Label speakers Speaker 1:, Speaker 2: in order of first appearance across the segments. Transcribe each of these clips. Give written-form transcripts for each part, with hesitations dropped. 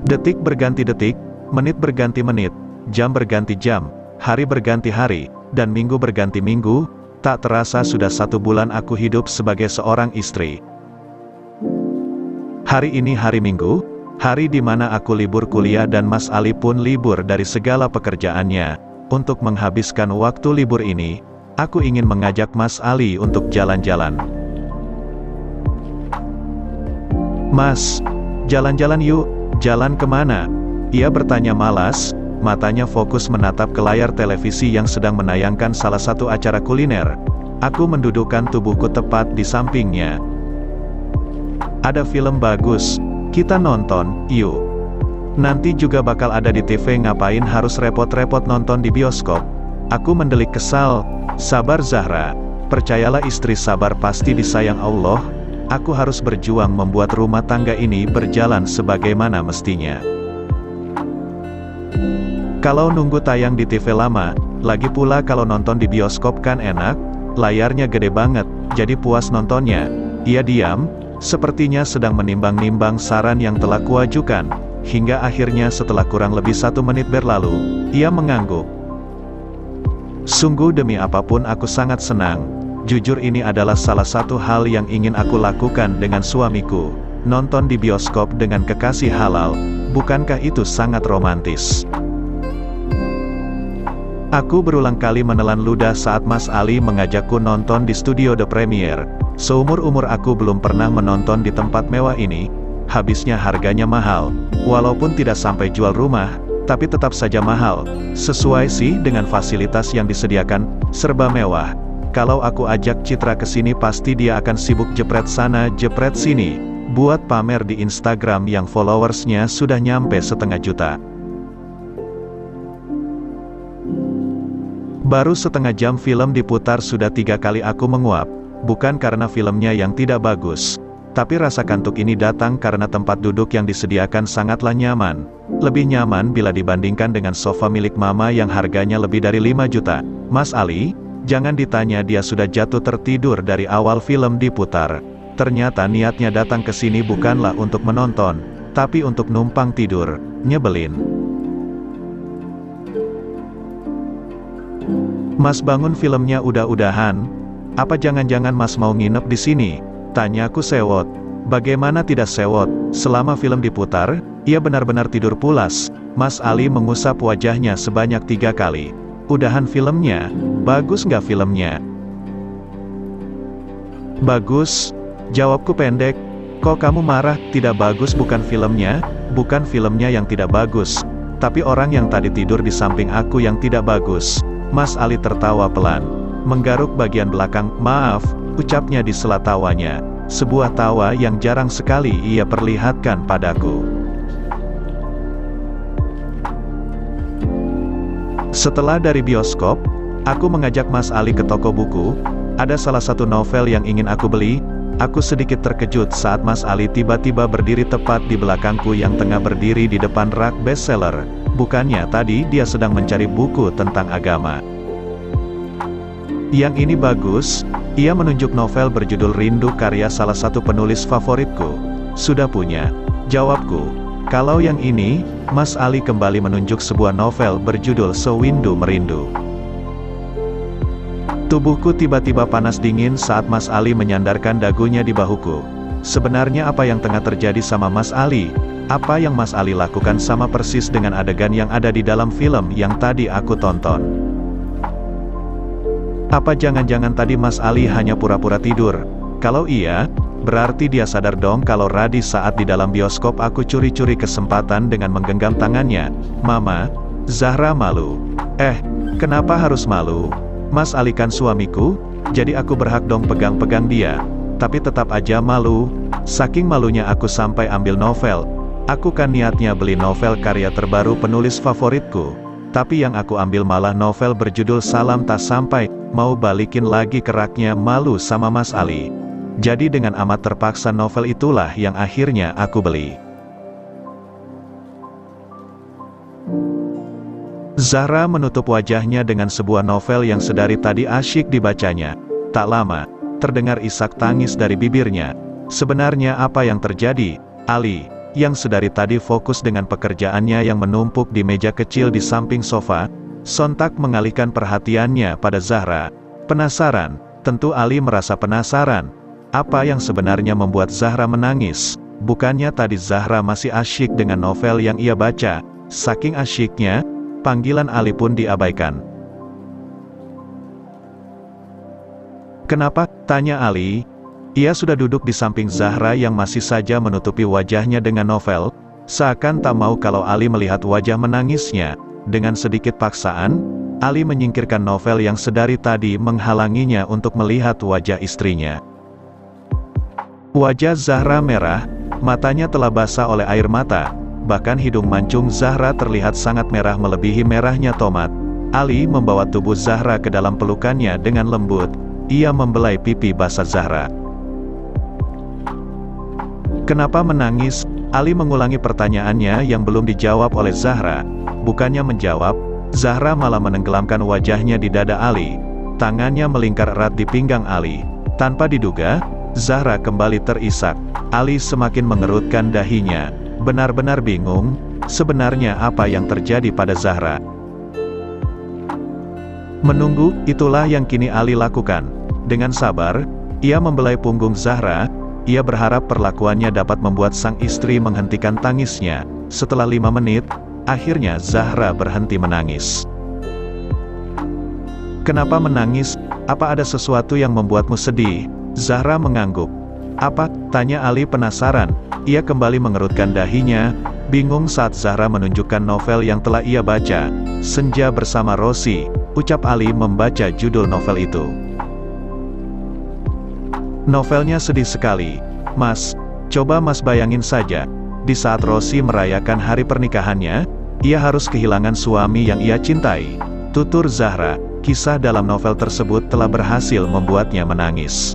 Speaker 1: Detik berganti detik, menit berganti menit, jam berganti jam, hari berganti hari, dan minggu berganti minggu. Tak terasa sudah 1 bulan aku hidup sebagai seorang istri. Hari ini hari Minggu, hari di mana aku libur kuliah dan Mas Ali pun libur dari segala pekerjaannya. Untuk menghabiskan waktu libur ini, aku ingin mengajak Mas Ali untuk jalan-jalan. "Mas, jalan-jalan yuk." "Jalan kemana?" Ia bertanya malas, matanya fokus menatap ke layar televisi yang sedang menayangkan salah satu acara kuliner. Aku mendudukkan tubuhku tepat di sampingnya. "Ada film bagus, kita nonton, yuk." "Nanti juga bakal ada di TV, ngapain harus repot-repot nonton di bioskop?" Aku mendelik kesal. "Sabar Zahra, percayalah istri sabar pasti disayang Allah. Aku harus berjuang membuat rumah tangga ini berjalan sebagaimana mestinya. Kalau nunggu tayang di TV lama, lagi pula kalau nonton di bioskop kan enak, layarnya gede banget, jadi puas nontonnya." Ia diam, sepertinya sedang menimbang-nimbang saran yang telah kuajukan, hingga akhirnya setelah kurang lebih 1 menit berlalu, ia mengangguk. "Sungguh demi apapun aku sangat senang. Jujur ini adalah salah satu hal yang ingin aku lakukan dengan suamiku. Nonton di bioskop dengan kekasih halal, bukankah itu sangat romantis?" Aku berulang kali menelan ludah saat Mas Ali mengajakku nonton di studio The Premiere. Seumur-umur aku belum pernah menonton di tempat mewah ini. Habisnya harganya mahal. Walaupun tidak sampai jual rumah, tapi tetap saja mahal. Sesuai sih dengan fasilitas yang disediakan, serba mewah. Kalau aku ajak Citra ke sini pasti dia akan sibuk jepret sana jepret sini, buat pamer di Instagram yang followersnya sudah nyampe 1,5 juta. Baru setengah jam film diputar sudah 3 kali aku menguap. Bukan karena filmnya yang tidak bagus, tapi rasa kantuk ini datang karena tempat duduk yang disediakan sangatlah nyaman. Lebih nyaman bila dibandingkan dengan sofa milik mama yang harganya lebih dari 5 juta. Mas Ali, jangan ditanya dia sudah jatuh tertidur dari awal film diputar. Ternyata niatnya datang ke sini bukanlah untuk menonton, tapi untuk numpang tidur. Nyebelin. "Mas bangun, filmnya udah-udahan. Apa jangan-jangan Mas mau nginep di sini?" Tanyaku sewot. Bagaimana tidak sewot, selama film diputar, ia benar-benar tidur pulas. Mas Ali mengusap wajahnya sebanyak 3 kali. "Udahan filmnya? Bagus nggak filmnya?" "Bagus," jawabku pendek. "Kok kamu marah? Tidak bagus bukan filmnya?" "Bukan filmnya yang tidak bagus, tapi orang yang tadi tidur di samping aku yang tidak bagus." Mas Ali tertawa pelan, menggaruk bagian belakang. "Maaf," ucapnya di sela tawanya. Sebuah tawa yang jarang sekali ia perlihatkan padaku. Setelah dari bioskop, aku mengajak Mas Ali ke toko buku. Ada salah satu novel yang ingin aku beli. Aku sedikit terkejut saat Mas Ali tiba-tiba berdiri tepat di belakangku yang tengah berdiri di depan rak bestseller. Bukannya tadi dia sedang mencari buku tentang agama. "Yang ini bagus." Ia menunjuk novel berjudul Rindu karya salah satu penulis favoritku. "Sudah punya," jawabku. "Kalau yang ini," Mas Ali kembali menunjuk sebuah novel berjudul Sewindu Merindu. Tubuhku tiba-tiba panas dingin saat Mas Ali menyandarkan dagunya di bahuku. Sebenarnya apa yang tengah terjadi sama Mas Ali? Apa yang Mas Ali lakukan sama persis dengan adegan yang ada di dalam film yang tadi aku tonton? Apa jangan-jangan tadi Mas Ali hanya pura-pura tidur? Kalau iya, berarti dia sadar dong kalau Radi saat di dalam bioskop aku curi-curi kesempatan dengan menggenggam tangannya. "Mama, Zahra malu." Kenapa harus malu? Mas Ali kan suamiku, jadi aku berhak dong pegang-pegang dia. Tapi tetap aja malu. Saking malunya aku sampai ambil novel. Aku kan niatnya beli novel karya terbaru penulis favoritku. Tapi yang aku ambil malah novel berjudul Salam Tak Sampai. Mau balikin lagi ke raknya, malu sama Mas Ali. Jadi dengan amat terpaksa novel itulah yang akhirnya aku beli. Zahra menutup wajahnya dengan sebuah novel yang sedari tadi asyik dibacanya. Tak lama, terdengar isak tangis dari bibirnya. "Sebenarnya apa yang terjadi, Ali?" yang sedari tadi fokus dengan pekerjaannya yang menumpuk di meja kecil di samping sofa, sontak mengalihkan perhatiannya pada Zahra. Penasaran, tentu Ali merasa penasaran. Apa yang sebenarnya membuat Zahra menangis? Bukannya tadi Zahra masih asyik dengan novel yang ia baca. Saking asyiknya, panggilan Ali pun diabaikan. "Kenapa?" tanya Ali. Ia sudah duduk di samping Zahra yang masih saja menutupi wajahnya dengan novel, seakan tak mau kalau Ali melihat wajah menangisnya. Dengan sedikit paksaan, Ali menyingkirkan novel yang sedari tadi menghalanginya untuk melihat wajah istrinya. Wajah Zahra merah, matanya telah basah oleh air mata, bahkan hidung mancung Zahra terlihat sangat merah melebihi merahnya tomat. Ali membawa tubuh Zahra ke dalam pelukannya dengan lembut. Ia membelai pipi basah Zahra. "Kenapa menangis?" Ali mengulangi pertanyaannya yang belum dijawab oleh Zahra. Bukannya menjawab, Zahra malah menenggelamkan wajahnya di dada Ali. Tangannya melingkar erat di pinggang Ali. Tanpa diduga, Zahra kembali terisak. Ali semakin mengerutkan dahinya. Benar-benar bingung, sebenarnya apa yang terjadi pada Zahra. Menunggu, itulah yang kini Ali lakukan. Dengan sabar, ia membelai punggung Zahra. Ia berharap perlakuannya dapat membuat sang istri menghentikan tangisnya. Setelah 5 menit, akhirnya Zahra berhenti menangis. "Kenapa menangis? Apa ada sesuatu yang membuatmu sedih?" Zahra mengangguk. "Apa?" tanya Ali penasaran. Ia kembali mengerutkan dahinya, bingung saat Zahra menunjukkan novel yang telah ia baca. "Senja Bersama Rosi," ucap Ali membaca judul novel itu. "Novelnya sedih sekali, Mas. Coba Mas bayangin saja, di saat Rosi merayakan hari pernikahannya, ia harus kehilangan suami yang ia cintai," tutur Zahra. Kisah dalam novel tersebut telah berhasil membuatnya menangis.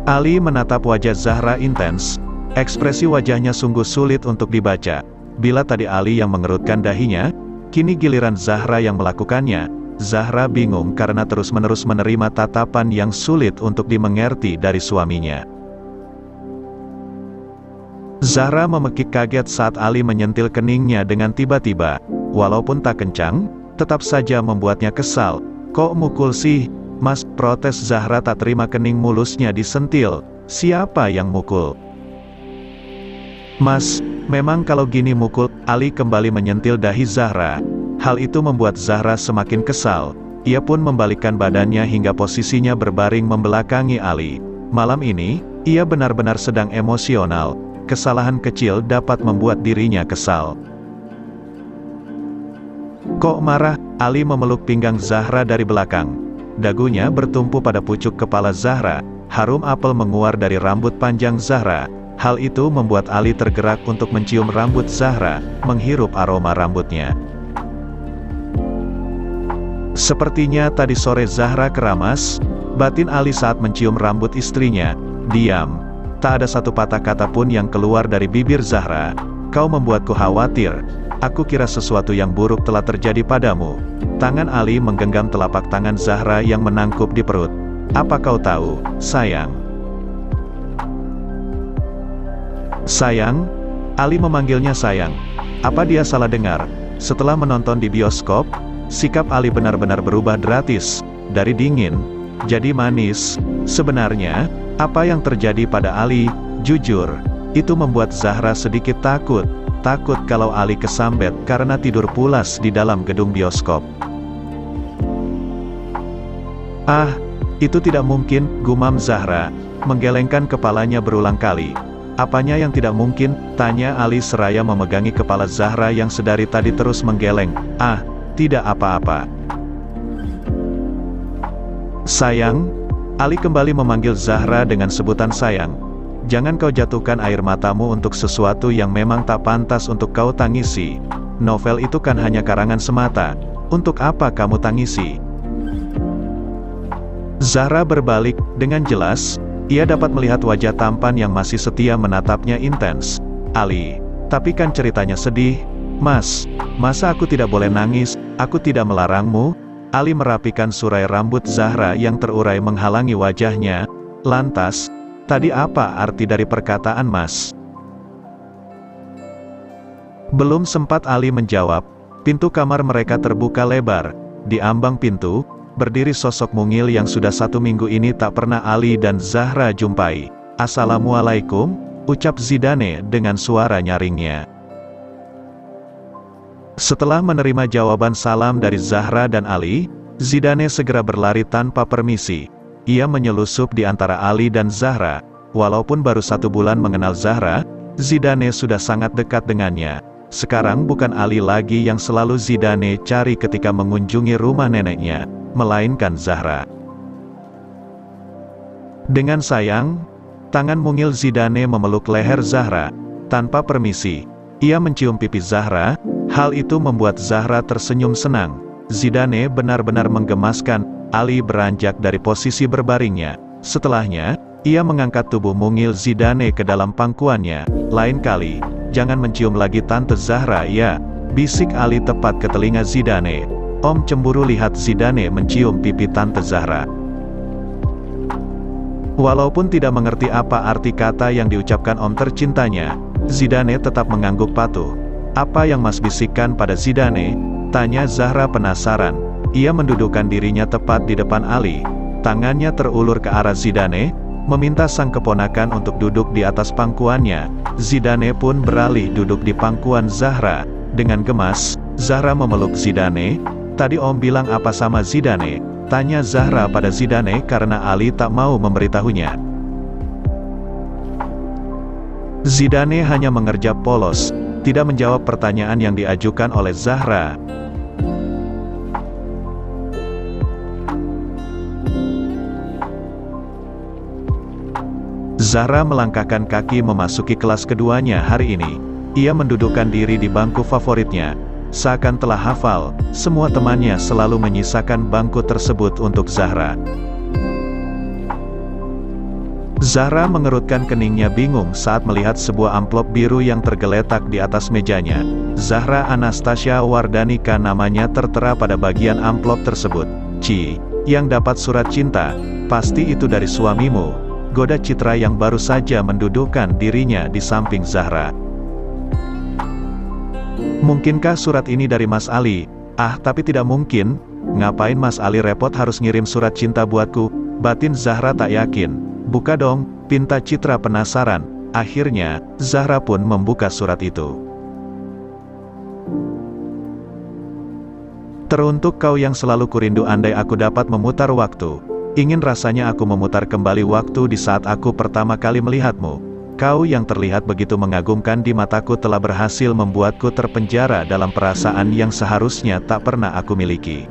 Speaker 1: Ali menatap wajah Zahra intens. Ekspresi wajahnya sungguh sulit untuk dibaca. Bila tadi Ali yang mengerutkan dahinya, kini giliran Zahra yang melakukannya. Zahra bingung karena terus-menerus menerima tatapan yang sulit untuk dimengerti dari suaminya. Zahra memekik kaget saat Ali menyentil keningnya dengan tiba-tiba. Walaupun tak kencang, tetap saja membuatnya kesal. "Kok mukul sih, Mas?" protes Zahra tak terima kening mulusnya disentil. "Siapa yang mukul?" "Mas, memang kalau gini mukul." Ali kembali menyentil dahi Zahra. Hal itu membuat Zahra semakin kesal. Ia pun membalikkan badannya hingga posisinya berbaring membelakangi Ali. Malam ini, ia benar-benar sedang emosional. Kesalahan kecil dapat membuat dirinya kesal. "Kok marah?" Ali memeluk pinggang Zahra dari belakang. Dagunya bertumpu pada pucuk kepala Zahra. Harum apel menguar dari rambut panjang Zahra. Hal itu membuat Ali tergerak untuk mencium rambut Zahra, menghirup aroma rambutnya. Sepertinya tadi sore Zahra keramas, batin Ali saat mencium rambut istrinya. Diam. Tak ada satu patah kata pun yang keluar dari bibir Zahra. "Kau membuatku khawatir. Aku kira sesuatu yang buruk telah terjadi padamu." Tangan Ali menggenggam telapak tangan Zahra yang menangkup di perut. "Apa kau tahu, sayang?" "Sayang?" Ali memanggilnya sayang. Apa dia salah dengar? Setelah menonton di bioskop, sikap Ali benar-benar berubah drastis. Dari dingin, jadi manis. Sebenarnya, apa yang terjadi pada Ali, jujur, itu membuat Zahra sedikit takut. Takut kalau Ali kesambet karena tidur pulas di dalam gedung bioskop. "Ah, itu tidak mungkin," gumam Zahra, menggelengkan kepalanya berulang kali. "Apanya yang tidak mungkin?" tanya Ali seraya memegangi kepala Zahra yang sedari tadi terus menggeleng. "Ah, tidak apa-apa." "Sayang?" Ali kembali memanggil Zahra dengan sebutan sayang. "Jangan kau jatuhkan air matamu untuk sesuatu yang memang tak pantas untuk kau tangisi. Novel itu kan hanya karangan semata. Untuk apa kamu tangisi?" Zahra berbalik. Dengan jelas, ia dapat melihat wajah tampan yang masih setia menatapnya intens. "Ali, tapi kan ceritanya sedih." "Mas, masa aku tidak boleh nangis? Aku tidak melarangmu." Ali merapikan surai rambut Zahra yang terurai menghalangi wajahnya. Lantas, Tadi apa arti dari perkataan Mas? Belum sempat Ali menjawab, pintu kamar mereka terbuka lebar. Di ambang pintu, berdiri sosok mungil yang sudah 1 minggu ini tak pernah Ali dan Zahra jumpai. "Assalamualaikum," ucap Zidane dengan suara nyaringnya. Setelah menerima jawaban salam dari Zahra dan Ali, Zidane segera berlari tanpa permisi. Ia menyelusup di antara Ali dan Zahra. Walaupun baru 1 bulan mengenal Zahra, Zidane sudah sangat dekat dengannya. Sekarang bukan Ali lagi yang selalu Zidane cari ketika mengunjungi rumah neneknya, melainkan Zahra. Dengan sayang, tangan mungil Zidane memeluk leher Zahra. Tanpa permisi, ia mencium pipi Zahra. Hal itu membuat Zahra tersenyum senang. Zidane benar-benar menggemaskan. Ali beranjak dari posisi berbaringnya. Setelahnya, ia mengangkat tubuh mungil Zidane ke dalam pangkuannya. "Lain kali, jangan mencium lagi Tante Zahra ya," bisik Ali tepat ke telinga Zidane. Om cemburu lihat Zidane mencium pipi Tante Zahra. Walaupun tidak mengerti apa arti kata yang diucapkan om tercintanya, Zidane tetap mengangguk patuh. "Apa yang Mas bisikkan pada Zidane?" tanya Zahra penasaran. Ia mendudukkan dirinya tepat di depan Ali. Tangannya terulur ke arah Zidane, meminta sang keponakan untuk duduk di atas pangkuannya. Zidane pun beralih duduk di pangkuan Zahra. Dengan gemas, Zahra memeluk Zidane. "Tadi om bilang apa sama Zidane?" tanya Zahra pada Zidane karena Ali tak mau memberitahunya. Zidane hanya mengerjap polos, tidak menjawab pertanyaan yang diajukan oleh Zahra. Zahra melangkahkan kaki memasuki kelas keduanya hari ini. Ia mendudukkan diri di bangku favoritnya. Seakan telah hafal, semua temannya selalu menyisakan bangku tersebut untuk Zahra. Zahra mengerutkan keningnya bingung saat melihat sebuah amplop biru yang tergeletak di atas mejanya. Zahra Anastasia Wardanika namanya tertera pada bagian amplop tersebut. "Ci, yang dapat surat cinta, pasti itu dari suamimu," goda Citra yang baru saja mendudukkan dirinya di samping Zahra. "Mungkinkah surat ini dari Mas Ali?" "Ah, tapi tidak mungkin. Ngapain Mas Ali repot harus ngirim surat cinta buatku?" batin Zahra tak yakin. "Buka dong," pinta Citra penasaran. Akhirnya, Zahra pun membuka surat itu. "Teruntuk kau yang selalu kurindu, andai aku dapat memutar waktu. Ingin rasanya aku memutar kembali waktu di saat aku pertama kali melihatmu. Kau yang terlihat begitu mengagumkan di mataku telah berhasil membuatku terpenjara dalam perasaan yang seharusnya tak pernah aku miliki.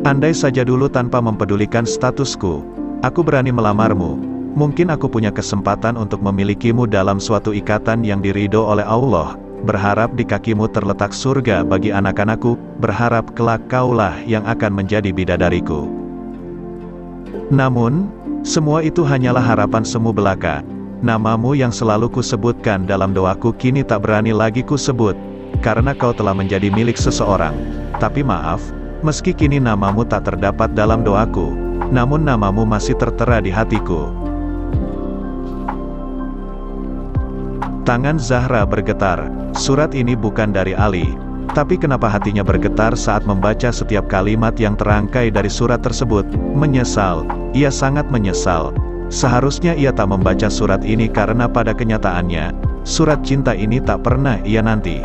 Speaker 1: Andai saja dulu tanpa mempedulikan statusku, aku berani melamarmu. Mungkin aku punya kesempatan untuk memilikimu dalam suatu ikatan yang diridho oleh Allah. Berharap di kakimu terletak surga bagi anak-anakku, berharap kelak kaulah yang akan menjadi bidadariku. Namun, semua itu hanyalah harapan semu belaka. Namamu yang selalu kusebutkan dalam doaku kini tak berani lagi kusebut, karena kau telah menjadi milik seseorang. Tapi maaf, meski kini namamu tak terdapat dalam doaku, namun namamu masih tertera di hatiku." Tangan Zahra bergetar. Surat ini bukan dari Ali. Tapi kenapa hatinya bergetar saat membaca setiap kalimat yang terangkai dari surat tersebut? Menyesal. Ia sangat menyesal. Seharusnya ia tak membaca surat ini karena pada kenyataannya, surat cinta ini tak pernah ia nanti.